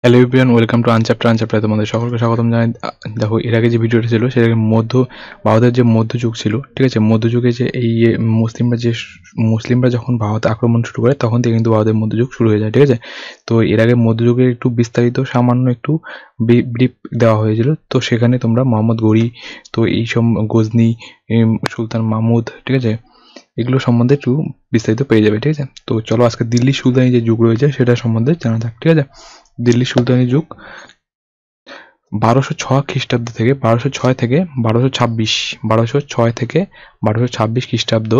Hello everyone, welcome to আনচ্যাপ্টার তোমাদের সকলকে স্বাগতম জানাই। দেখো, এর আগে যে ভিডিওটা ছিল সেটা ভারতের যে মধ্যযুগ ছিল, ঠিক আছে। মধ্যযুগে যে এই মুসলিমরা যখন ভারতে আক্রমণ শুরু করে তখন থেকে কিন্তু ভারতের মধ্যযুগ শুরু হয়ে যায়, ঠিক আছে। তো এর আগে মধ্যযুগের একটু বিস্তারিত সামান্য একটু ব্রিফ দেওয়া হয়েছিল। তো সেখানে তোমরা মোহাম্মদ ঘুরি, তো এইসব গজনি, সুলতান মাহমুদ, ঠিক আছে, এগুলো সম্বন্ধে একটু বিস্তারিত পেয়ে যাবে, ঠিক আছে। তো চলো আজকে দিল্লি সুলতানি যে যুগ রয়েছে সেটা সম্বন্ধে জানা যাক, ঠিক আছে। দিল্লি সুলতানি যুগ 1206 খ্রিস্টাব্দ থেকে 1206 থেকে 1226 1206 থেকে 1226 খ্রিস্টাব্দ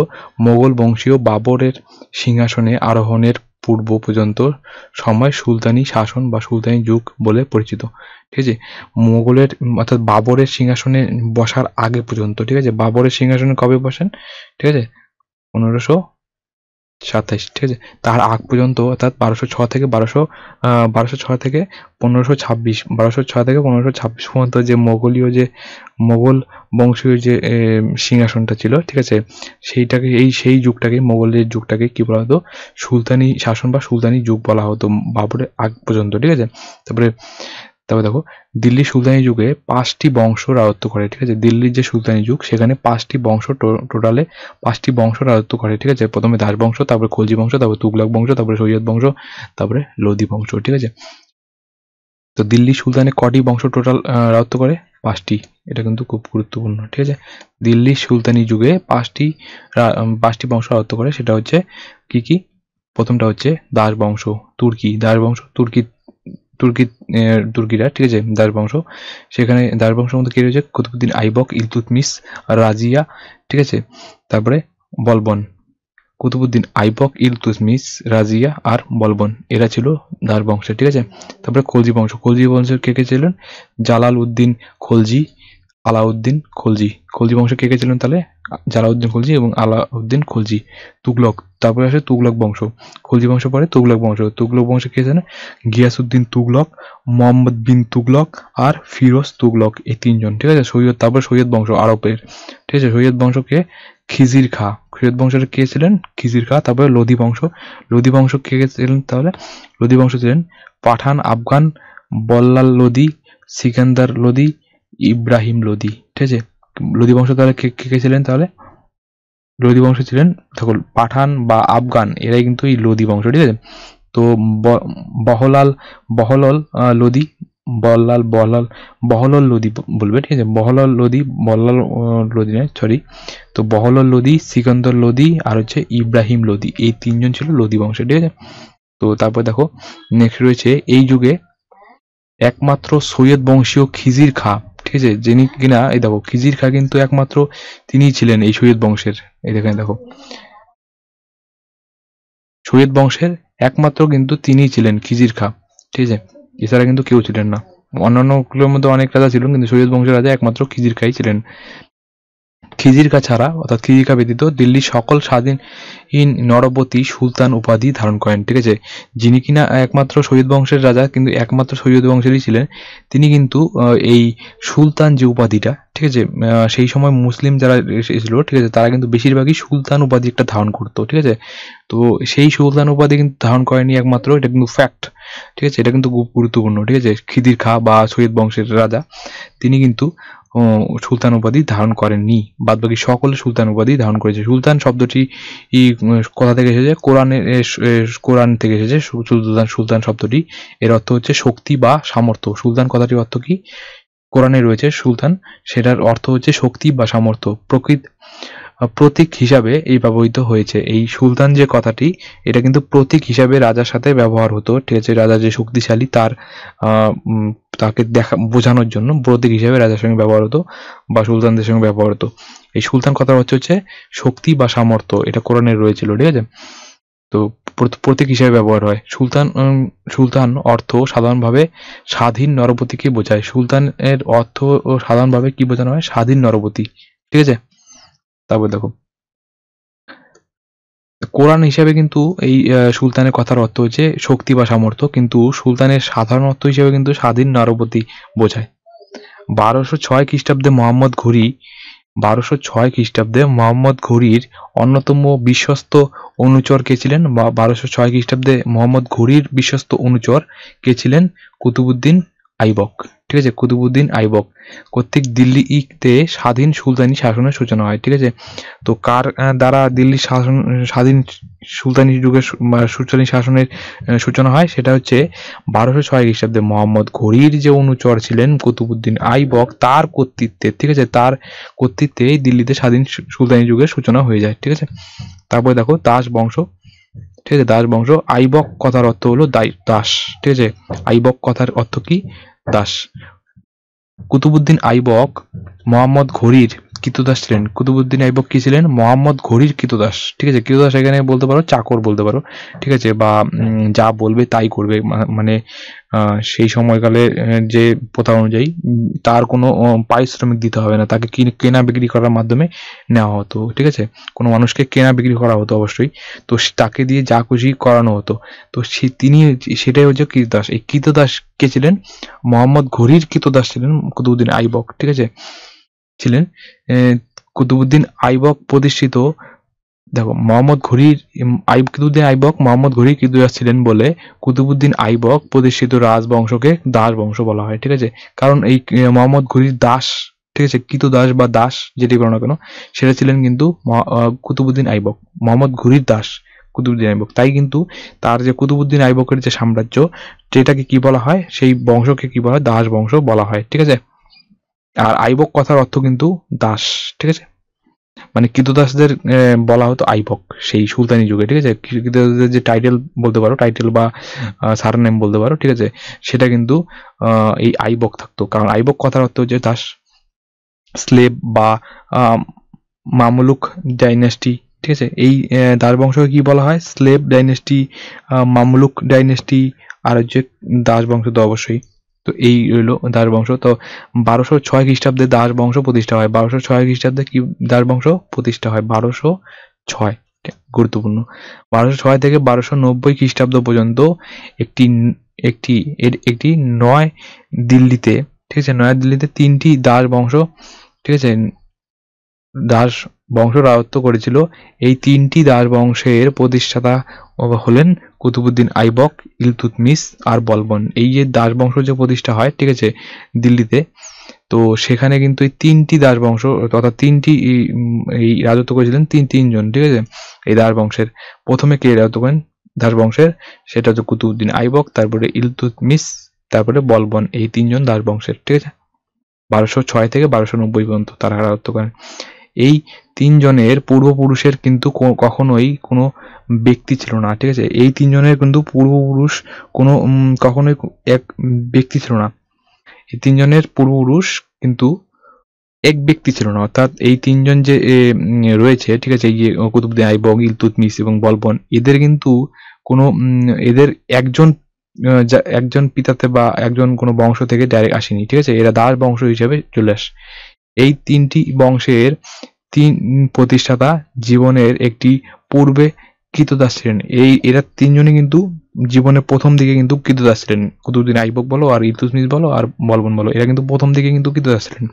মোগল বংশীয় বাবরের সিংহাসনে আরোহণের পূর্ব পর্যন্ত সময় সুলতানি শাসন বা সুলতানি যুগ বলে পরিচিত, ঠিক আছে। মোগলের অর্থাৎ বাবরের সিংহাসনে বসার আগে পর্যন্ত, ঠিক আছে। বাবরের সিংহাসনে কবে বসেন, ঠিক আছে, 1527, ঠিক আছে। তার আগ পর্যন্ত অর্থাৎ 1206 থেকে 1526 পর্যন্ত যে মোগল বংশীয় যে সিংহাসনটা ছিল, ঠিক আছে, সেই যুগটাকে, মোগলের যুগটাকে কি বলা হতো, সুলতানি শাসন বা সুলতানি যুগ বলা হতো বাবরের আগ পর্যন্ত, ঠিক আছে। তারপরে দেখো, দিল্লি সুলতানি যুগে 5টি বংশ রাজত্ব করে, ঠিক আছে। দিল্লির যে সুলতানি যুগ সেখানে 5টি বংশ, টোটালে 5টি বংশ রাজত্ব করে, ঠিক আছে। প্রথমে দাস বংশ, তারপরে খলজি বংশ, তারপরে তুগলক বংশ, তারপরে সৈয়দ বংশ, তারপরে লোদি বংশ, ঠিক আছে। তো দিল্লি সুলতানে কটি বংশ টোটাল রাজত্ব করে? 5টি। এটা কিন্তু খুব গুরুত্বপূর্ণ, ঠিক আছে। দিল্লি সুলতানি যুগে 5টি বংশ রাজত্ব করে, সেটা হচ্ছে কি কি? প্রথমটা হচ্ছে দাস বংশ, তুর্কিরা, ঠিক আছে, দাস বংশ। সেখানে দাস বংশের মধ্যে কে রয়েছে? কুতুবউদ্দিন আইবক, ইলতুৎমিশ, রাজিয়া, ঠিক আছে। তারপরে বলবন, কুতুবউদ্দিন আইবক, ইলতুৎমিশ, রাজিয়া আর বলবন, এরা ছিল দাস বংশের, ঠিক আছে। তারপরে খলজি বংশের কে কে ছিলেন? জালাল উদ্দিন খলজি, আলাউদ্দিন খলজি। খলজি বংশ কে কে ছিলেন তাহলে? জালাউদ্দিন খলজি এবং আলাউদ্দিন খলজি। তুগলক, তারপরে আসে তুগলক বংশ। খলজি বংশ পরে তুগলক বংশ কে ছিলেন? গিয়াসউদ্দিন তুগলক, মোহাম্মদ বিন তুগলক আর ফিরোজ তুগলক, এই 3জন, ঠিক আছে। তারপর সৈয়দ বংশ আরবের, ঠিক আছে। সৈয়দ বংশকে খিজির খা, সৈয়দ বংশের কে ছিলেন? খিজির খা। তারপরে লোদি বংশ কে ছিলেন তাহলে? লোদি বংশ ছিলেন পাঠান, আফগান, বল্লাল লোদি, সিকান্দার লোদি, ইব্রাহিম লোদি, ঠিক আছে। লোদি বংশ তাহলে কে ছিলেন তাহলে? লোদি বংশ ছিলেন তখন পাঠান বা আফগান, এরাই কিন্তু এই লোদি বংশ, ঠিক আছে। তো বহলল লোদি, বহলল লোদি বলবে, ঠিক আছে। বহলল লোদি নয়, সরি। তো বহলল লোদি, সিকান্দর লোদি আর হচ্ছে ইব্রাহিম লোদি, এই 3জন ছিল লোদি বংশ, ঠিক আছে। তো তারপর দেখো, নেক্সট রয়েছে এই যুগে একমাত্র সৈয়দ বংশীয় খিজির খা, ঠিক আছে, যিনি কিনা, এই দেখো, খিজির খা কিন্তু একমাত্র তিনিই ছিলেন এই সৈয়দ বংশের। এই দেখো, সৈয়দ বংশের একমাত্র কিন্তু তিনিই ছিলেন খিজির খা, ঠিক আছে। এছাড়া কিন্তু কেউ ছিলেন না। অন্যান্য গুলোর মধ্যে অনেক রাজা ছিল, কিন্তু সৈয়দ বংশের রাজা একমাত্র খিজির খাই ছিলেন। খিজির খা ছাড়া, অর্থাৎ খিজির খা ব্যতীত দিল্লির সকল স্বাধীন নরবতী সুলতান উপাধি ধারণ করেন, ঠিক আছে। যিনি কিনা একমাত্র সৈয়দ বংশের রাজা, কিন্তু একমাত্র সৈয়দ বংশেরই ছিলেন, তিনি কিন্তু এই সুলতান যে উপাধিটা, ঠিক আছে, সেই সময় মুসলিম যারা এসেছিল, ঠিক আছে, তারা কিন্তু বেশিরভাগই সুলতান উপাধি একটা ধারণ করতো, ঠিক আছে। তো সেই সুলতান উপাধি কিন্তু ধারণ করেনি একমাত্র, এটা কিন্তু ফ্যাক্ট, ঠিক আছে। এটা কিন্তু খুব গুরুত্বপূর্ণ, ঠিক আছে। খিদির খা বা সৈয়দ বংশের রাজা, তিনি কিন্তু সুলতান উপাধি ধারণ করেননি, বাদবাকি সকলে সুলতান উপাধি ধারণ করেছে। সুলতান শব্দটি কোথা থেকে এসেছে? কোরআন থেকে এসেছে সুলতান শব্দটি। এর অর্থ হচ্ছে শক্তি বা সামর্থ্য। সুলতান কথাটির অর্থ কি? কোরআনে রয়েছে সুলতান, সেটার অর্থ হচ্ছে শক্তি বা সামর্থ্য, প্রতীক হিসাবে এই ব্যবহৃত হয়েছে। এই সুলতান যে কথাটি, এটা কিন্তু প্রতীক হিসাবে রাজার সাথে ব্যবহার হতো, ঠিক আছে। রাজা যে শক্তিশালী তাকে বোঝানোর জন্য প্রতীক হিসাবে রাজার সঙ্গে ব্যবহার হতো বা সুলতানদের সঙ্গে ব্যবহার হতো। এই সুলতান কথার হচ্ছে শক্তি বা সামর্থ্য, এটা কোরআনে রয়েছিল, ঠিক আছে। তো প্রতীক হিসেবে ব্যবহার হয়। সুলতান অর্থ সাধারণভাবে স্বাধীন নরপতিকে বোঝায়। সুলতানের অর্থ সাধারণভাবে কি বোঝানো হয়? স্বাধীন নরপতি, ঠিক আছে। তারপর দেখো, কোরআন হিসাবে কিন্তু এই সুলতানের কথার অর্থ হচ্ছে শক্তি বা সামর্থ্য, কিন্তু সুলতানের সাধারণ অর্থ হিসেবে কিন্তু স্বাধীন নরপতি বোঝায়। 1206 খ্রিস্টাব্দে মোহাম্মদ ঘুরির অন্যতম বিশ্বস্ত অনুচর কে ছিলেন? 1206 খ্রিস্টাব্দে মোহাম্মদ ঘুরির বিশ্বস্ত অনুচর কে ছিলেন? কুতুবউদ্দিন আইবক, ঠিক আছে, কুতুবউদ্দিন আইবক কর্তৃক দিল্লিতে স্বাধীন সুলতানি শাসনের সূচনা হয়। ঠিক আছে, তো কার দ্বারা দিল্লি স্বাধীন সুলতানি যুগের সুলতানি শাসনের সূচনা হয়, সেটা হচ্ছে 1206 খ্রিস্টাব্দে মোহাম্মদ ঘুরির যে অনুচর ছিলেন কুতুবউদ্দিন আইবক, তার কর্তৃত্বে, ঠিক আছে, তার কর্তৃত্বে দিল্লিতে স্বাধীন সুলতানি যুগের সূচনা হয়ে যায়। ঠিক আছে, তারপরে দেখো দাস বংশ। ঠিক আছে, দাস বংশ। আইবক কথার অর্থ হলো দাস। ঠিক আছে, আইবক কথার অর্থ কি? দাস। কুতুবউদ্দিন আইবক মোহাম্মদ ঘুরির কৃতদাস ছিলেন। কুতুবউদ্দিন আইবক কি ছিলেন? মোহাম্মদ ঘুরির কৃতদাস। ঠিক আছে, কৃতদাস এখানে বলতে পারো চাকর বলতে পারো। ঠিক আছে, বা যা বলবে তাই করবে, মানে সেই সময়কালে যে প্রথা অনুযায়ী তার কোনো পারিশ্রমিক দিতে হবে না, তাকে কেনা বিক্রি করার মাধ্যমে নেওয়া হতো। ঠিক আছে, কোনো মানুষকে কেনা বিক্রি করা হতো অবশ্যই, তো তাকে দিয়ে যা খুশি করানো হতো। তো তিনি সেটাই হচ্ছে কৃতদাস। এই কৃতদাস কে ছিলেন? মোহাম্মদ ঘুরির কৃতদাস ছিলেন কুতুবউদ্দিন আইবক। ঠিক আছে, ছিলেন কুতুবউদ্দিন আইবক প্রতিষ্ঠিত। দেখো মোহাম্মদ ঘুরির কুতুবউদ্দিন আইবক মোহাম্মদ ঘুরির কৃতদাস ছিলেন বলে কুতুবউদ্দিন আইবক প্রতিষ্ঠিত রাজবংশকে দাস বংশ বলা হয়। ঠিক আছে, কারণ এই মোহাম্মদ ঘুরির দাস, ঠিক আছে, কৃতদাস বা দাস যেটি বলো না কেন, সেটা ছিলেন কিন্তু কুতুবউদ্দিন আইবক, মোহাম্মদ ঘুরির দাস কুতুবউদ্দিন আইবক। তাই কিন্তু তার যে কুতুবউদ্দিন আইবকের যে সাম্রাজ্য, যেটাকে কি বলা হয়, সেই বংশকে কি বলা হয়? দাস বংশ বলা হয়। ঠিক আছে, আর আইবক কথার অর্থ কিন্তু দাস। ঠিক আছে, মানে কৃতদাসদের বলা হতো আইবক সেই সুলতানি যুগে। ঠিক আছে, কৃতদাসদের যে টাইটেল বলতে পারো, টাইটেল বা সারনেম বলতে পারো, ঠিক আছে, সেটা কিন্তু এই আইবক থাকতো, কারণ আইবক কথার অর্থ হচ্ছে দাস, স্লেভ বা মামলুক ডাইনেস্টি। ঠিক আছে, এই দাস বংশকে কি বলা হয়? স্লেভ ডাইনেস্টি, মামলুক ডাইনেস্টি, আর হচ্ছে দাস বংশ তো অবশ্যই। তো এই রইল দাস বংশ। তো 1206 খ্রিস্টাব্দে দাস বংশ প্রতিষ্ঠা হয়। 1206 খ্রিস্টাব্দে কি দাস বংশ প্রতিষ্ঠা হয়? 1206, গুরুত্বপূর্ণ। 1206 থেকে 1290 খ্রিস্টাব্দ পর্যন্ত একটি একটি একটি নয় দিল্লিতে, ঠিক আছে, নয়া দিল্লিতে 3টি দাস বংশ, ঠিক আছে, দাস বংশ রাজত্ব করেছিল। এই 3টি দাস বংশের প্রতিষ্ঠাতা হলেন কুতুবউদ্দিন আইবক, ইলতুৎমিশ আর বলবন। এই যে দাস বংশ যে প্রতিষ্ঠা হয়, ঠিক আছে, দিল্লিতে, তো সেখানে কিন্তু এই 3টি দাস বংশ তথা 3টি এই রাজত্ব করেছিলেন তিনজন। ঠিক আছে, এই দাস বংশের প্রথমে কে রাজত্ব করেন দাস বংশের? সেটা হচ্ছে কুতুবউদ্দিন আইবক, তারপরে ইলতুৎমিশ, তারপরে বলবন। এই 3জন দাস বংশের। ঠিক আছে, 1206 থেকে 1290 পর্যন্ত তারা রাজত্ব করেন। এই 3 জনের পূর্বপুরুষের কিন্তু কখনোই কোনো ব্যক্তি ছিল না। ঠিক আছে, এই 3 জনের কিন্তু পূর্বপুরুষ কোনো কখনোই এক ব্যক্তি ছিল না। এই 3 জনের পূর্বপুরুষ কিন্তু এক ব্যক্তি ছিল না, অর্থাৎ এই 3 জন যে রয়েছে, ঠিক আছে, এই যে কুতুবউদ্দিন আইবক, ইলতুৎমিশ এবং বলবন, এদের কিন্তু কোনো এদের একজন পিতাতে বা একজন কোনো বংশ থেকে ডাইরেক্ট আসেনি। ঠিক আছে, এরা দাস বংশ হিসেবে চলে আসে। এই 3টি বংশের 3 প্রতিষ্ঠাতা জীবনের একটি পূর্বে কৃতদাস ছিলেন। এরা 3 জনই কিন্তু জীবনের প্রথম দিকে কিন্তু কৃতদাস ছিলেন। কুতুবউদ্দিন আইবক বলো, আর ইলতুৎমিশ বলো, আর বলবন বলো, এরা কিন্তু প্রথম দিকে কিন্তু কৃতদাস ছিলেন।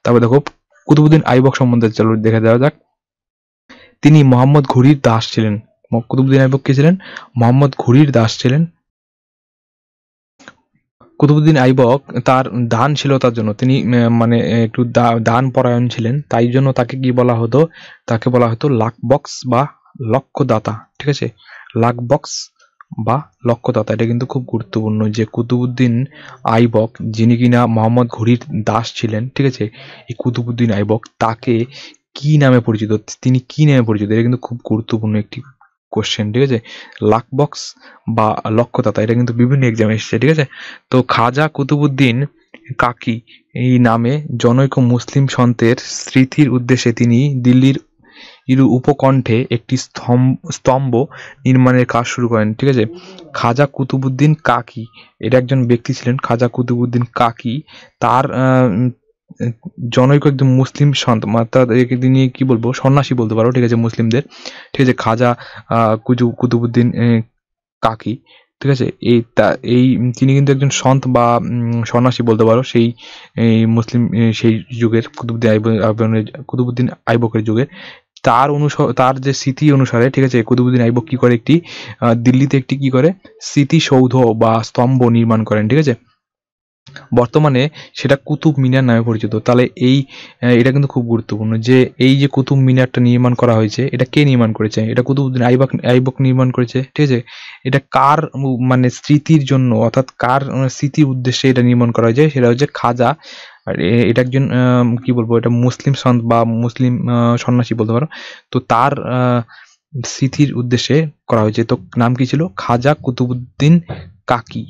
তারপর দেখো কুতুবউদ্দিন আইবক সম্বন্ধে চলো দেখে দেওয়া যাক। তিনি মোহাম্মদ ঘুরির দাস ছিলেন। কুতুবউদ্দিন আইবক কে ছিলেন? মোহাম্মদ ঘুরির দাস ছিলেন। কুতুবউদ্দিন আইবক তার দানশীলতার জন্য তিনি মানে একটু দান পরায়ণ ছিলেন, তাই জন্য তাকে কি বলা হতো? তাকে বলা হতো লাখবক্স বা লক্ষ্যদাতা। ঠিক আছে, লাখবক্স বা লক্ষ্যদাতা। এটা কিন্তু খুব গুরুত্বপূর্ণ যে কুতুবউদ্দিন আইবক, যিনি কিনা মোহাম্মদ ঘুরির দাস ছিলেন, ঠিক আছে, এই কুতুবউদ্দিন আইবক তাকে কি নামে পরিচিত? তিনি কি নামে পরিচিত? এটা কিন্তু খুব গুরুত্বপূর্ণ একটি কোশ্চেন। ঠিক আছে, লাখবক্স বা লক্ষ্যদাতা, এটা কিন্তু বিভিন্ন এক্সামে এসেছে। ঠিক আছে, তো খাজা কুতুবউদ্দিন কাকি এই নামে জনৈক মুসলিম সন্তের স্মৃতির উদ্দেশ্যে তিনি দিল্লির উপকণ্ঠে একটি স্তম্ভ নির্মাণের কাজ শুরু করেন। ঠিক আছে, খাজা কুতুবউদ্দিন কাকি, এটা একজন ব্যক্তি ছিলেন, খাজা কুতুবউদ্দিন কাকি। তার জনৈক একজন মুসলিম সন্ত, অর্থাৎ একে তিনি কি বলবো, সন্ন্যাসী বলতে পারো। ঠিক আছে, মুসলিমদের। ঠিক আছে, খাজা কুতুবউদ্দিন কাকি, ঠিক আছে, এই তিনি কিন্তু একজন সন্ত বা সন্ন্যাসী বলতে পারো সেই মুসলিম সেই যুগের কুতুবউদ্দিন আইবকের যুগে। তার যে স্মৃতি অনুসারে, ঠিক আছে, কুতুবউদ্দিন আইবক কি করে, একটি দিল্লিতে একটি কি করে স্মৃতিসৌধ বা স্তম্ভ নির্মাণ করেন, ঠিক আছে। বর্তমানে সেটা কুতুব মিনার নামে পরিচিত। তাহলে এটা কিন্তু খুব গুরুত্বপূর্ণ যে এই যে কুতুব মিনারটা নির্মাণ করা হয়েছে, এটা কে নির্মাণ করেছে? এটা কুতুবউদ্দিন আইবক নির্মাণ করেছে, ঠিক আছে। এটা কার মানে স্মৃতির জন্য, অর্থাৎ কার স্মৃতির উদ্দেশ্যে এটা নির্মাণ করা হয়েছে? সেটা হচ্ছে খাজা। আর এটা একজন কি বলবো, এটা মুসলিম সন্ত বা মুসলিম সন্ন্যাসী বলতে পারো। তো তার স্মৃতির উদ্দেশ্যে করা হয়েছে। তো নাম কি ছিল? খাজা কুতুবউদ্দিন কাকি।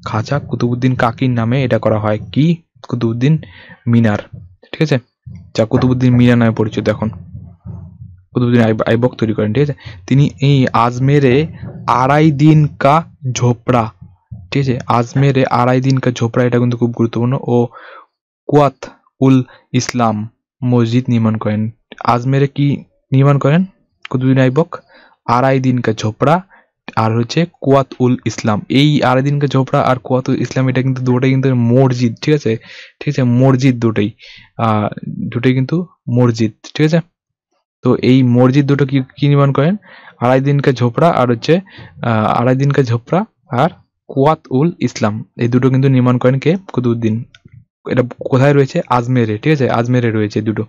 খাজা কুতুবউদ্দিন কাকির নামে এটা করা হয়, কি কুতুবউদ্দিন মিনার, ঠিক আছে, যা কুতুবউদ্দিন মিনার নামে পরিচিত এখন। কুতুবউদ্দিন আইবক তৈরি করেন, ঠিক আছে। তিনি এই আজমেরে 2.5 দিন কা ঝোপড়া, ঠিক আছে, আজমেরে 2.5 দিন কা ঝোপড়া, এটা কিন্তু খুব গুরুত্বপূর্ণ, ও কুয়াত উল ইসলাম মসজিদ নির্মাণ করেন। আজমেরে কি নির্মাণ করেন কুতুবউদ্দিন আইবক? 2.5 দিন কা ঝোপড়া, আর হচ্ছে কুয়াত উল ইসলাম। এই 2.5 দিন কা ঝোপড়া আর কুয়াত উল ইসলাম, এটা কিন্তু দুটোই কিন্তু মসজিদ, ঠিক আছে, ঠিক আছে, মসজিদ দুটোই, দুটোই কিন্তু মসজিদ, ঠিক আছে। তো এই মসজিদ দুটো কি নির্মাণ করেন? 2.5 দিন কা ঝোপড়া আর হচ্ছে 2.5 দিন কা ঝোপড়া আর কুয়াত উল ইসলাম, এই দুটো কিন্তু নির্মাণ করেন কে? কুতুবউদ্দিন। এটা কোথায় রয়েছে? আজমেরে, ঠিক আছে, আজমেরে রয়েছে দুটো।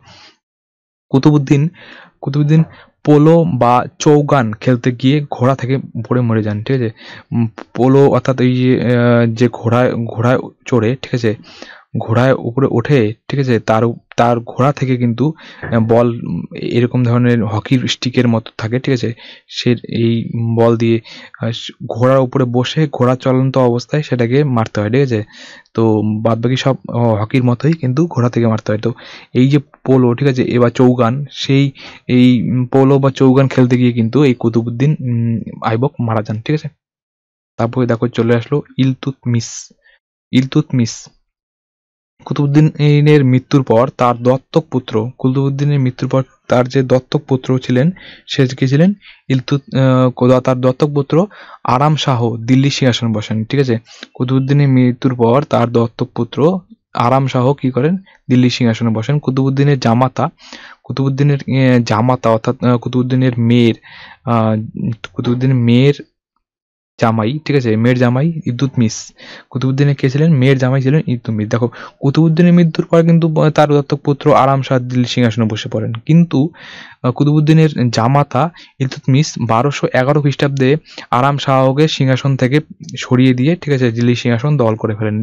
কুতুবউদ্দিন পোলো বা চৌগান খেলতে গিয়ে ঘোড়া থেকে পড়ে মরে যান, ঠিক আছে। পোলো অর্থাৎ এই যে ঘোড়ায় চড়ে, ঠিক আছে, ঘোড়ায় উপরে ওঠে, ঠিক আছে, তার ঘোড়া থেকে কিন্তু বল এরকম ধরনের হকির স্টিকের মতো থাকে, ঠিক আছে, সে এই বল দিয়ে ঘোড়ার উপরে বসে ঘোড়া চলন্ত অবস্থায় সেটাকে মারতে হয়, ঠিক আছে। তো বাদবাকি সব হকির মতোই কিন্তু ঘোড়া থেকে মারতে হয়। তো এই যে পোলো, ঠিক আছে, এবার চৌগান, এই পোলো বা চৌগান খেলতে গিয়ে কিন্তু এই কুতুবউদ্দিন আইবক মারা যান, ঠিক আছে। তারপরে দেখো চলে আসলো ইলতুৎমিশ। কুতুবউদ্দিনের মৃত্যুর পর তার দত্তক পুত্র, কুতুবউদ্দিনের মৃত্যুর পর তার যে দত্তক পুত্র ছিলেন, সে কে ছিলেন? তার দত্তক পুত্র আরাম শাহ দিল্লি সিংহাসন বসেন, ঠিক আছে। কুতুবউদ্দিনের মৃত্যুর পর তার দত্তক পুত্র আরাম শাহ কি করেন? দিল্লি সিংহাসনে বসেন। কুতুবউদ্দিনের জামাতা অর্থাৎ কুতুবউদ্দিনের মেয়ের জামাই, ঠিক আছে, মেয়ের জামাই ইলতুৎমিশ। কুতুবউদ্দিনের কে ছিলেন? মেয়ের জামাই ছিলেন ইলতুৎমিশ। দেখো, কুতুবউদ্দিনের মৃত্যুর পর কিন্তু তার দত্তক পুত্র আরাম শাহ দিল্লি সিংহাসনে বসে পড়েন, কিন্তু কুতুবউদ্দিনের জামাতা ইলতুৎমিশ 1211 খ্রিস্টাব্দে আরাম শাহকে সিংহাসন থেকে সরিয়ে দিয়ে, ঠিক আছে, দিল্লি সিংহাসন দখল করে ফেলেন।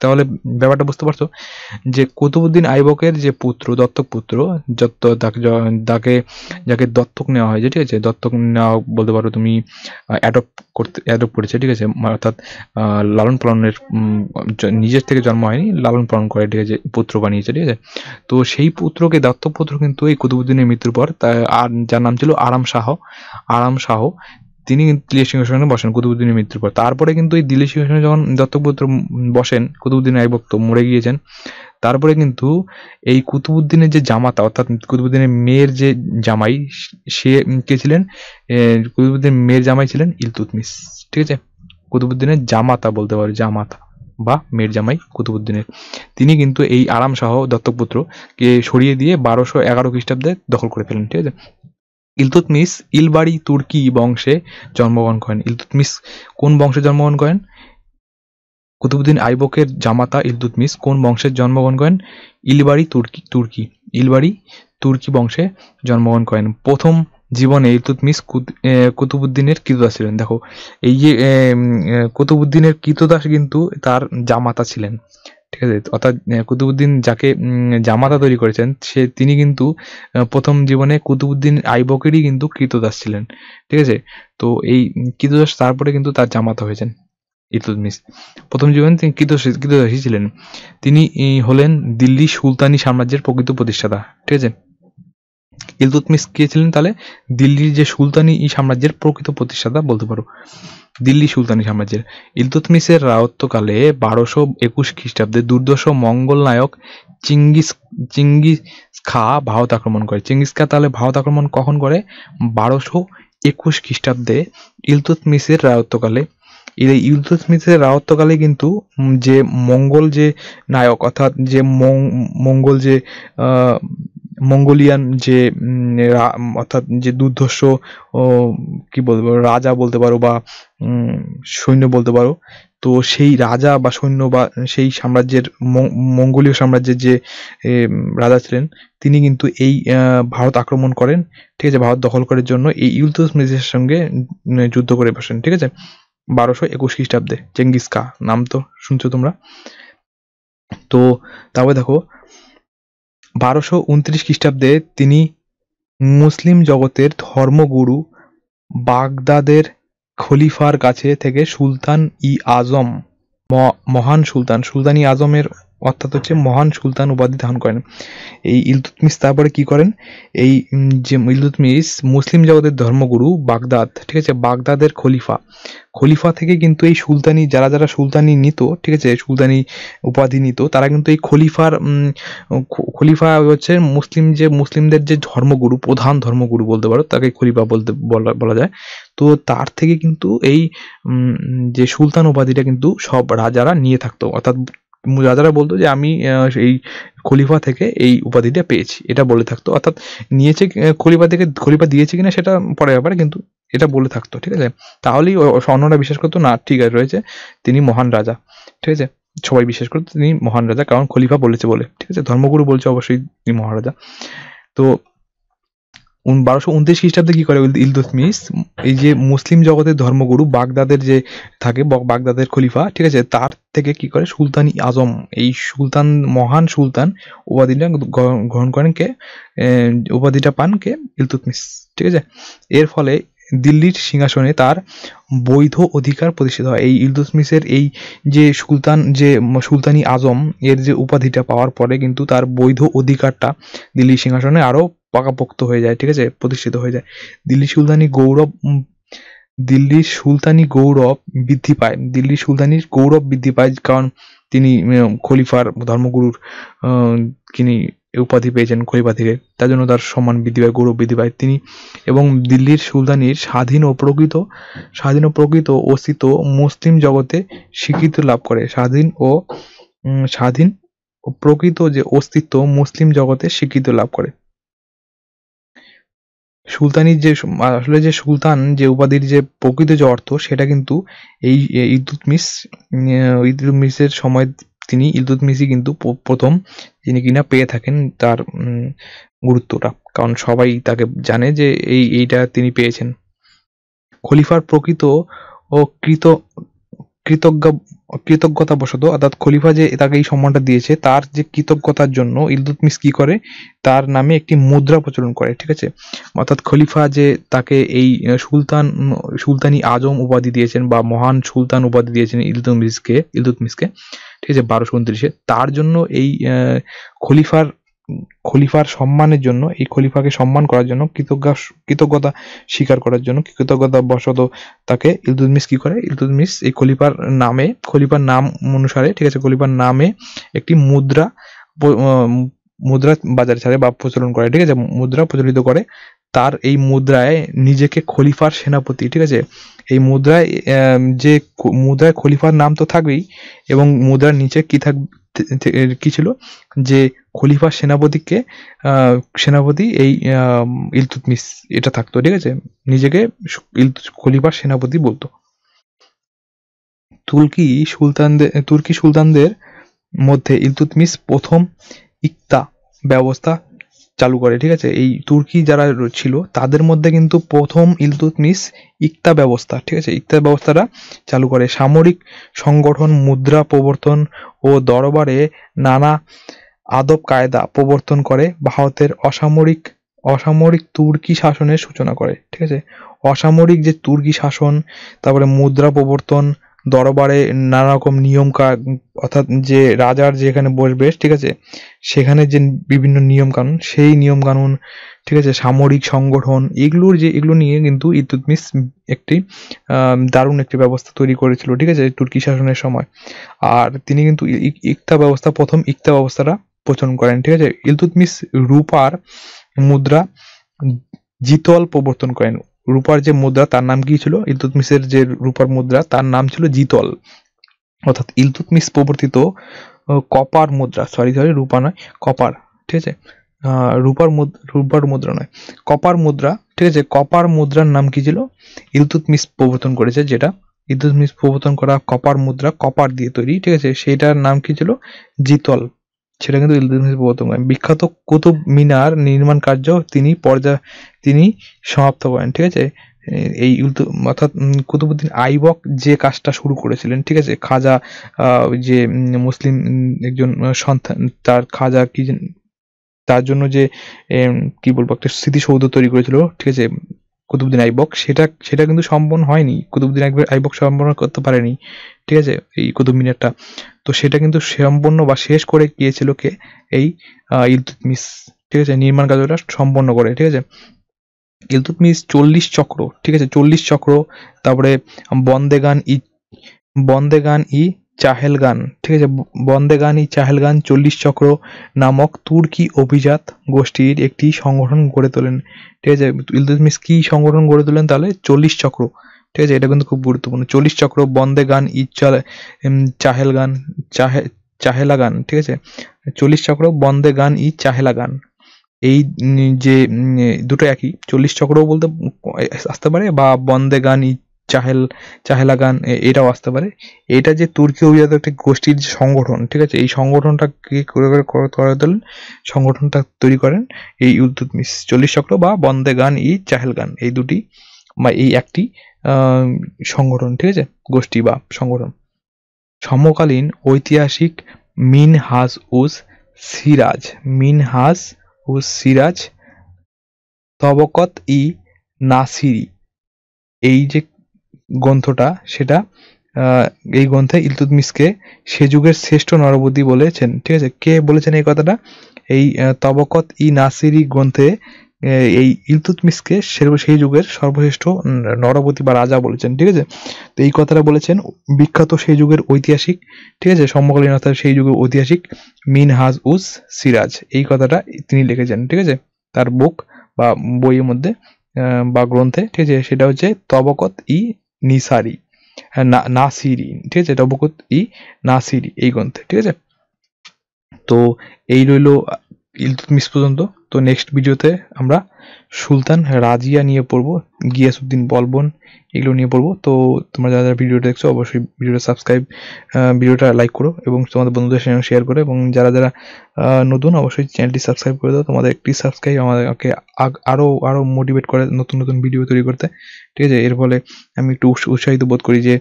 তাহলে ব্যাপারটা বুঝতে পারছো যে কুতুবউদ্দিন আইবকের যে পুত্র, দত্তক পুত্র, যাকে দত্তক নেওয়া হয়েছে, ঠিক আছে, দত্তক নেওয়া বলতে পারো তুমি, অ্যাডপ্ট করেছে, ঠিক আছে, অর্থাৎ লালন পালনের, নিজের থেকে জন্ম হয়নি, লালন পালন করে, ঠিক আছে, পুত্র বানিয়েছে, ঠিক আছে। তো সেই পুত্রকে, দত্তক পুত্র কিন্তু এই কুতুবউদ্দিনের মৃত্যুর পর, যার নাম ছিল আরাম শাহ, তিনি কিন্তু দিল্লি সিংহাসনে বসেন কুতুবউদ্দিনের মৃত্যুর পর। তারপরে কিন্তু এই দিল্লি সিংহাসনে যখন দত্তক পুত্র বসেন, কুতুবউদ্দিন আইবক তো মরে গিয়েছেন, তারপরে কিন্তু এই কুতুবউদ্দিনের যে জামাতা অর্থাৎ কুতুবউদ্দিনের মেয়ের যে জামাই, সে কে ছিলেন? কুতুবউদ্দিনের মেয়ের জামাই ছিলেন ইলতুৎমিশ, ঠিক আছে। কুতুবউদ্দিনের জামাতা বলতে পারো, জামাতা বা মেয়ের জামাই কুতুবউদ্দিনের, তিনি কিন্তু এই আরাম শাহ দত্তক পুত্রকে সরিয়ে দিয়ে 1211 খ্রিস্টাব্দে দখল করে ফেলেন, ঠিক আছে। ইলতুৎমিশ ইলবাড়ি তুর্কি বংশে জন্মগ্রহণ করেন। ইলতুৎমিশ কোন বংশে জন্মগ্রহণ করেন? কুতুবউদ্দিন আইবকের জামাতা ইলতুৎমিশ কোন বংশে জন্মগ্রহণ করেন? ইলবাড়ি তুর্কি বংশে জন্মগ্রহণ করেন। প্রথম জীবনে ইলতুৎমিশ কুতুবউদ্দিনের কৃতদাস ছিলেন। দেখো, এই যে কুতুবউদ্দিনের কৃতদাস কিন্তু তার জামাতা ছিলেন, ঠিক আছে, অর্থাৎ কুতুবউদ্দিন যাকে জামাতা তৈরি করেছেন, তিনি কিন্তু প্রথম জীবনে কুতুবউদ্দিন আইবকেরই কিন্তু কৃতদাস ছিলেন, ঠিক আছে। তো এই কৃতদাস তারপরে কিন্তু তার জামাতা হয়েছেন ইলতুৎমিশ। প্রথম জীবনে তিনি কৃতদাসী ছিলেন। তিনি হলেন দিল্লি সুলতানি সাম্রাজ্যের প্রকৃত প্রতিষ্ঠাতা, ঠিক আছে। ইলতুৎমিশ কে ছিলেন? তাহলে দিল্লির যে সুলতানি সাম্রাজ্যের প্রকৃত প্রতিষ্ঠাতা বলতে পারো, দিল্লি সুলতানি সাম্রাজ্যের। ইলতুৎমিশের রাজত্বকালে 1221 খ্রিস্টাব্দে দুর্ধর্ষ মঙ্গল নায়ক চিঙ্গিস খা ভারত আক্রমণ করে। চিঙ্গিস খা তাহলে ভারত আক্রমণ কখন করে? 1221 খ্রিস্টাব্দে ইলতুৎমিশের রাজত্বকালে। এই ইলতুৎমিশের রাজত্বকালে কিন্তু যে মঙ্গল যে নায়ক অর্থাৎ যে মঙ্গল যে মঙ্গোলিয়ান যে অর্থাৎ যে দুর্ধর্ষ কি বলবো রাজা বলতে পারো বা সৈন্য বলতে পারো, তো সেই রাজা বা সৈন্য বা সেই সাম্রাজ্যের মঙ্গোলীয় সাম্রাজ্যের যে রাজা ছিলেন তিনি কিন্তু এই ভারত আক্রমণ করেন, ঠিক আছে, ভারত দখল করার জন্য এই ইলতুৎমিশের সঙ্গে যুদ্ধ করে বসেন, ঠিক আছে, 1221 খ্রিস্টাব্দে। চেঙ্গিস খা নাম তো শুনছো তোমরা। তো তারপরে দেখো 1229 খ্রিস্টাব্দে তিনি মুসলিম জগতের ধর্মগুরু বাগদাদের খলিফার কাছে থেকে সুলতান ই আজম মহান সুলতান সুলতান ই আজমের অর্থাৎ হচ্ছে মহান সুলতান উপাধি ধারণ করেন এই ইলতুৎমিশ। তারপরে কি করেন, এই যে ইলতুৎমিশ মুসলিম জগতের ধর্মগুরু বাগদাদ, ঠিক আছে, বাগদাদের খলিফা থেকে কিন্তু এই সুলতানি যারা সুলতানি নিত, ঠিক আছে, সুলতানি উপাধি নিত, তারা কিন্তু এই খলিফা হচ্ছে মুসলিমদের যে ধর্মগুরু, প্রধান ধর্মগুরু বলতে পারো, তাকে খলিফা বলা যায়। তো তার থেকে কিন্তু এই যে সুলতান উপাধিটা কিন্তু সব রাজারা নিয়ে থাকতো, অর্থাৎ রাজারা বলতো যে আমি এই খলিফা থেকে এই উপাধিটা পেয়েছি, এটা বলে থাকতো। অর্থাৎ নিয়েছে খলিফা দিয়েছে কিনা সেটা পরে ব্যাপারে, কিন্তু এটা বলে থাকতো, ঠিক আছে। তাহলেই অন্যরা বিশ্বাস করতো না ঠিক আছে রয়েছে তিনি মহান রাজা, ঠিক আছে, সবাই বিশ্বাস করতো তিনি মহান রাজা, কারণ খলিফা বলেছে বলে, ঠিক আছে, ধর্মগুরু বলছে অবশ্যই তিনি মহারাজা। তো 1229 খ্রিস্টাব্দে কি করে ইলতুৎমিশ, এই যে মুসলিম জগতের ধর্মগুরু বাগদাদের যে থাকে বাগদাদের খলিফা, ঠিক আছে, তার থেকে কি করে সুলতান ই আজম, এই সুলতান মহান সুলতান উপাধিটা গ্রহণ করেন কে, উপাধিটা পান কে, ইলতুৎমিশ, ঠিক আছে। এর ফলে দিল্লির সিংহাসনে তার বৈধ অধিকার প্রতিষ্ঠিত হয়। এই ইলতুৎমিশের এই যে সুলতানি আজম এর যে উপাধিটা পাওয়ার পরে কিন্তু তার বৈধ অধিকারটা দিল্লির সিংহাসনে আরো পাকাপোক্ত হয়ে যায়, ঠিক আছে, প্রতিষ্ঠিত হয়ে যায়। দিল্লির সুলতানি গৌরব বৃদ্ধি পায় কারণ তিনি খলিফার ধর্মগুরুর তিনি উপাধি পেয়েছেন খলিফা থেকে, তার জন্য তার সম্মান বৃদ্ধি পায়, গৌরব বৃদ্ধি পায় তিনি। এবং দিল্লির সুলতানির স্বাধীন ও প্রকৃত অস্তিত্ব মুসলিম জগতে স্বীকৃতি লাভ করে। স্বাধীন ও প্রকৃত যে অস্তিত্ব মুসলিম জগতে স্বীকৃতি লাভ করে। সুলতানির যে আসলে যে সুলতান যে উপাধির যে প্রকৃত যে অর্থ সেটা কিন্তু এই ইলতুৎমিশের সময় ইলতুৎমিশই কিন্তু প্রথম যিনি কিনা পেয়ে থাকেন তার গুরুত্বটা, কারণ সবাই তাকে জানে যে এইটা তিনি পেয়েছেন। খলিফার প্রকৃত ও কৃতজ্ঞতাবশত, অর্থাৎ খলিফা যে তাকে এই সম্মানটা দিয়েছে তার যে কৃতজ্ঞতার জন্য ইলতুৎমিশ কি করে, তার নামে একটি মুদ্রা প্রচলন করে, ঠিক আছে। অর্থাৎ খলিফা যে তাকে এই সুলতানি আজম উপাধি দিয়েছেন বা মহান সুলতান উপাধি দিয়েছেন ইলতুৎমিশকে, ঠিক আছে, 1229-এ, তার জন্য এই খলিফার সম্মানের জন্য, এই খলিফাকে সম্মান করার জন্য, কৃতজ্ঞতা স্বীকার করার জন্য, কৃতজ্ঞতা বশত তাকে ইলতুৎমিশ কি করে, ইলতুৎমিশ এই খলিফার নাম অনুসারে, ঠিক আছে, খলিফার নামে একটি মুদ্রা বাজারে ছাড়ে বা প্রচলন করে, ঠিক আছে, মুদ্রা প্রচলিত করে। তার এই মুদ্রায় নিজেকে খলিফার সেনাপতি, ঠিক আছে, এই মুদ্রায় খলিফার নাম তো থাকবেই, এবং মুদ্রার নিচে কি ছিল যে খলিফার সেনাপতি এই ইলতুৎমিশ এটা থাকতো, ঠিক আছে, নিজেকে খলিফার সেনাপতি বলতো। তুর্কি সুলতানদের মধ্যে ইলতুৎমিশ প্রথম ইক্তা ব্যবস্থা চালু করে, ঠিক আছে। এই তুর্কি যারা ছিল তাদের মধ্যে কিন্তু প্রথম ইলতুৎমিশ ইক্তা ব্যবস্থা, ঠিক আছে, ইক্তা ব্যবস্থাটা চালু করে। সামরিক সংগঠন, মুদ্রা প্রবর্তন ও দরবারে নানা আদব কায়দা প্রবর্তন করে ভারতের অসামরিক তুর্কি শাসনের সূচনা করে, ঠিক আছে। অসামরিক যে তুর্কি শাসন, তারপরে মুদ্রা প্রবর্তন, দরবারে নানা রকম নিয়ম, অর্থাৎ যে রাজার যেখানে বসবে, ঠিক আছে, সেখানে যে বিভিন্ন নিয়ম কানুন, সেই নিয়ম কানুন, ঠিক আছে, সামরিক সংগঠন, এগুলো নিয়ে কিন্তু ইলতুৎমিশ একটি দারুণ একটি ব্যবস্থা তৈরি করেছিল, ঠিক আছে, তুর্কি শাসনের সময়। আর তিনি কিন্তু প্রথম ইক্তা ব্যবস্থাটা প্রচলন করেন, ঠিক আছে। ইলতুৎমিশ রূপার মুদ্রা জিতল প্রবর্তন করেন। রূপার যে মুদ্রা তার নাম কি ছিল, ইলতুৎমিশের যে রূপার মুদ্রা তার নাম ছিল জিতল, অর্থাৎ ইলতুৎমিশ প্রবর্তিত কপার মুদ্রা, রূপা নয়, কপার, ঠিক আছে, রূপার মুদ্রা নয়, কপার মুদ্রা, ঠিক আছে, কপার মুদ্রার নাম কি ছিল? ইলতুৎমিশ প্রবর্তন করেছে, যেটা ইলতুৎমিশ প্রবর্তন করা কপার মুদ্রা, কপার দিয়ে তৈরি, ঠিক আছে, সেটার নাম কি ছিল? জিতল। সেটা কিন্তু ইলতুৎমিশ প্রবর্তন করেন। বিখ্যাত কুতুব মিনার নির্মাণ কার্য তিনি সমাপ্ত করেন, ঠিক আছে। এই অর্থাৎ কুতুবউদ্দিন আইবক যে কাজটা শুরু করেছিলেন, ঠিক আছে, খাজা যে মুসলিম একজন সন্তান, তার খাজা কি তার জন্য যে কি বলবো একটা স্মৃতিসৌধ তৈরি করেছিল, ঠিক আছে, কুতুবউদ্দিন আইবক, সেটা কিন্তু সম্পন্ন হয়নি, কুতুবউদ্দিন আইবক সম্পন্ন করতে পারেনি, ঠিক আছে, এই কুতুব মিনারটা। তো সেটা কিন্তু সম্পন্ন বা শেষ করে গিয়েছিল কে? এই ইলতুৎমিশ, ঠিক আছে, নির্মাণ কার্যটা সম্পন্ন করে, ঠিক আছে। ইলতুৎমিশ 40 চক্র, ঠিক আছে, 40 চক্র, তারপরে বন্দেগান ই চাহেলগান, ঠিক আছে, বন্দেগান ই চাহেলগান 40 চক্র নামক তুর্কি অভিজাত গোষ্ঠীর একটি সংগঠন গড়ে তোলেন, ঠিক আছে। ইলতুৎমিশ কি সংগঠন গড়ে তোলেন তাহলে? 40 চক্র, ঠিক আছে, এটা কিন্তু খুব গুরুত্বপূর্ণ। 40 চক্র, বন্দেগান ই চাহেলাগান, ঠিক আছে, 40 চক্র, বন্দেগান ই চাহেলাগান, এই যে দুটো একই, 40 চক্রও বলতে আসতে পারে বা বন্দেগান ই চাহেলাগান এটাও আসতে পারে। এটা যে তুর্কি অভিজাত একটা গোষ্ঠীর যে সংগঠন, ঠিক আছে, এই সংগঠনটা কি করে তোলেন? সংগঠনটা তৈরি করেন এই ইলতুৎমিশ। 40 চক্র বা বন্দেগান ই চাহেলগান, এই দুটি বা এই একটি সংগঠন, ঠিক আছে, গোষ্ঠী বা সংগঠন। সমকালীন ঐতিহাসিক মিনহাজ তবকত ই নাসিরি, এই যে গ্রন্থটা, সেটা এই গ্রন্থে ইলতুৎমিশকে সে যুগের শ্রেষ্ঠ নরপতি বলেছেন, ঠিক আছে। কে বলেছেন এই কথাটা? এই তবকত ই নাসিরি গ্রন্থে এই ইলতুৎমিশকে সেই যুগের সর্বশ্রেষ্ঠ নরপতি বা রাজা বলেছেন, ঠিক আছে। তো এই কথাটা বলেছেন বিখ্যাত সেই যুগের ঐতিহাসিক, ঠিক আছে, সমকালীন অর্থাৎ সেই যুগের ঐতিহাসিক মিনহাজ উস সিরাজ, এই কথাটা তিনি লিখেছেন, ঠিক আছে, তার বুক বা বইয়ের মধ্যে বা গ্রন্থে, ঠিক আছে, সেটা হচ্ছে তবকত ই নাসিরি, ঠিক আছে, তবকত ই নাসিরি এই গ্রন্থে, ঠিক আছে। তো এই রইল ইলতুৎমিশ পর্যন্ত। তো নেক্সট ভিডিওতে আমরা সুলতান রাজিয়া নিয়ে পড়বো, গিয়াসউদ্দিন বলবন, এগুলো নিয়ে পড়বো। তো তোমরা যারা যারা ভিডিওটা দেখছো অবশ্যই ভিডিওটা লাইক করো এবং তোমাদের বন্ধুদের সঙ্গে শেয়ার করো, এবং যারা যারা নতুন অবশ্যই চ্যানেলটি সাবস্ক্রাইব করে দাও। তোমাদের একটি সাবস্ক্রাইব আমাদেরকে আরো মোটিভেট করে নতুন নতুন ভিডিও তৈরি করতে, ঠিক আছে। এর ফলে আমি একটু উৎসাহিত বোধ করি যে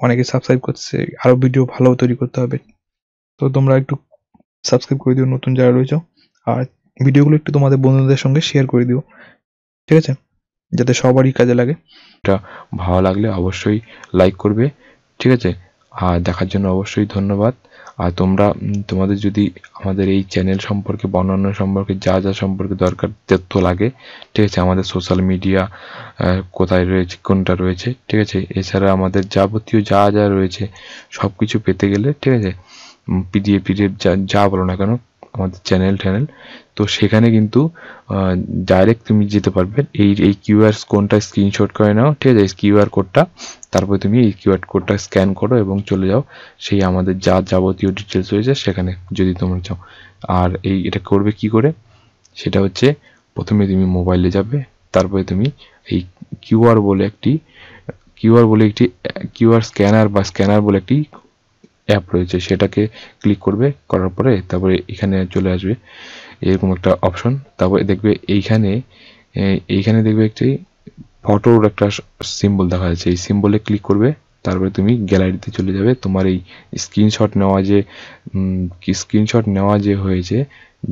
অনেকে সাবস্ক্রাইব করছে, আরো ভিডিও ভালো তৈরি করতে হবে। তো তোমরা একটু সাবস্ক্রাইব করে দিও নতুন যারা রয়েছে, আর ভিডিওগুলো একটু তোমাদের বন্ধুদের সঙ্গে শেয়ার করে দিও, ঠিক আছে, যাতে সবারই কাজে লাগে। এটা ভালো লাগলে অবশ্যই লাইক করবে, ঠিক আছে। আর দেখার জন্য অবশ্যই ধন্যবাদ। আর তোমাদের যদি আমাদের এই চ্যানেল সম্পর্কে বা অন্যান্য সম্পর্কে যা সম্পর্কে দরকার তথ্য লাগে, ঠিক আছে, আমাদের সোশ্যাল মিডিয়া কোথায় রয়েছে, কোনটা রয়েছে, ঠিক আছে, এছাড়া আমাদের যাবতীয় যা রয়েছে সব কিছু পেতে গেলে, ঠিক আছে, পিডিএফ যা বলো না কেন আমাদের চ্যানেল তো সেখানে কিন্তু ডাইরেক্ট তুমি যেতে পারবে। এই কিউআর কোডটা স্ক্রিনশট করে নাও, ঠিক আছে, কিউআর কোডটা, তারপরে তুমি এই কিউআর কোডটা স্ক্যান করো এবং চলে যাও সেই আমাদের যাবতীয় ডিটেলস রয়েছে সেখানে, যদি তোমরা চাও। আর এটা করবে কি করে, সেটা হচ্ছে প্রথমে তুমি মোবাইলে যাবে, তারপরে তুমি এই কিউআর বলে একটি কিউআর স্ক্যানার বলে একটি অ্যাপ রয়েছে, সেটাকে ক্লিক করবে, করার পরে তারপরে এখানে চলে আসবে এরকম একটা অপশন। তারপরে দেখবে এইখানে দেখবে একটি ফটোর একটা সিম্বল দেখা যাচ্ছে, এই সিম্বলে ক্লিক করবে, তারপরে তুমি গ্যালারিতে চলে যাবে। তোমার এই স্ক্রিনশট নেওয়া যে হয়েছে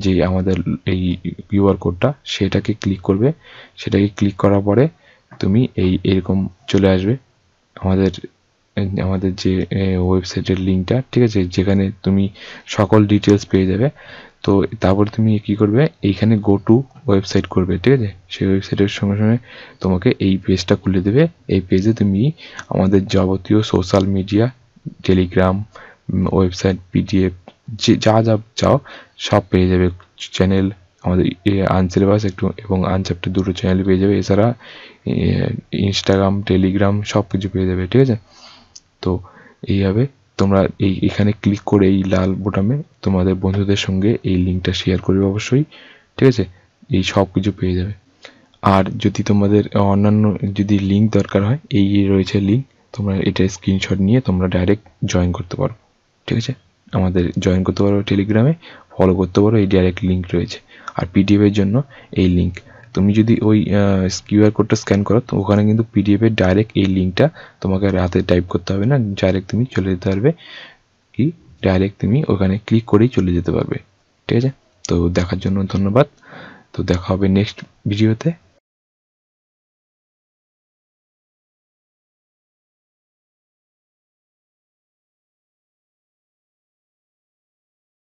যে আমাদের এই কিউআর কোডটা, সেটাকে ক্লিক করবে। সেটাকে ক্লিক করার পরে তুমি এরকম চলে আসবে আমাদের যে ওয়েবসাইটের লিঙ্কটা, ঠিক আছে, যেখানে তুমি সকল ডিটেলস পেয়ে যাবে। তো তারপরে তুমি কি করবে, এইখানে গো টু ওয়েবসাইট করবে, ঠিক আছে। সেই ওয়েবসাইটের সঙ্গে সঙ্গে তোমাকে এই পেজটা খুলে দেবে। এই পেজে তুমি আমাদের যাবতীয় social media, Telegram, website, PDF যা চাও সব পেয়ে যাবে। চ্যানেল আমাদের আনসিলেবাস এবং আনচ্যাপ্টার দুটো চ্যানেল পেয়ে যাবে। এছাড়া ইনস্টাগ্রাম, টেলিগ্রাম সব কিছু পেয়ে যাবে, ঠিক আছে। তো এইভাবে তোমরা এখানে ক্লিক করে এই লাল বোতামে তোমাদের বন্ধুদের সঙ্গে এই লিঙ্কটা শেয়ার করবে অবশ্যই, ঠিক আছে? এই সব কিছু পেয়ে যাবে। আর যদি তোমাদের অন্যান্য যদি লিঙ্ক দরকার হয়, এই রয়েছে লিঙ্ক, তোমরা এটা স্ক্রিনশট নিয়ে তোমরা ডাইরেক্ট জয়েন করতে পারো, ঠিক আছে? আমাদের জয়েন করতে পারো টেলিগ্রামে, ফলো করতে পারো, এই ডাইরেক্ট লিঙ্ক রয়েছে। আর পিডিএফ এর জন্য এই লিঙ্ক, তুমি যদি ওই কিউআর কোডটা স্ক্যান করো তো ওখানে কিন্তু পিডিএফ এর ডাইরেক্ট এই লিঙ্কটা তোমাকে রাতে টাইপ করতে হবে না, ডাইরেক্ট তুমি চলে যেতে পারবে, কি ডাইরেক্ট তুমি ওখানে ক্লিক করেই চলে যেতে পারবে, ঠিক আছে? তো দেখার জন্য ধন্যবাদ। তো দেখা হবে নেক্সট ভিডিওতে।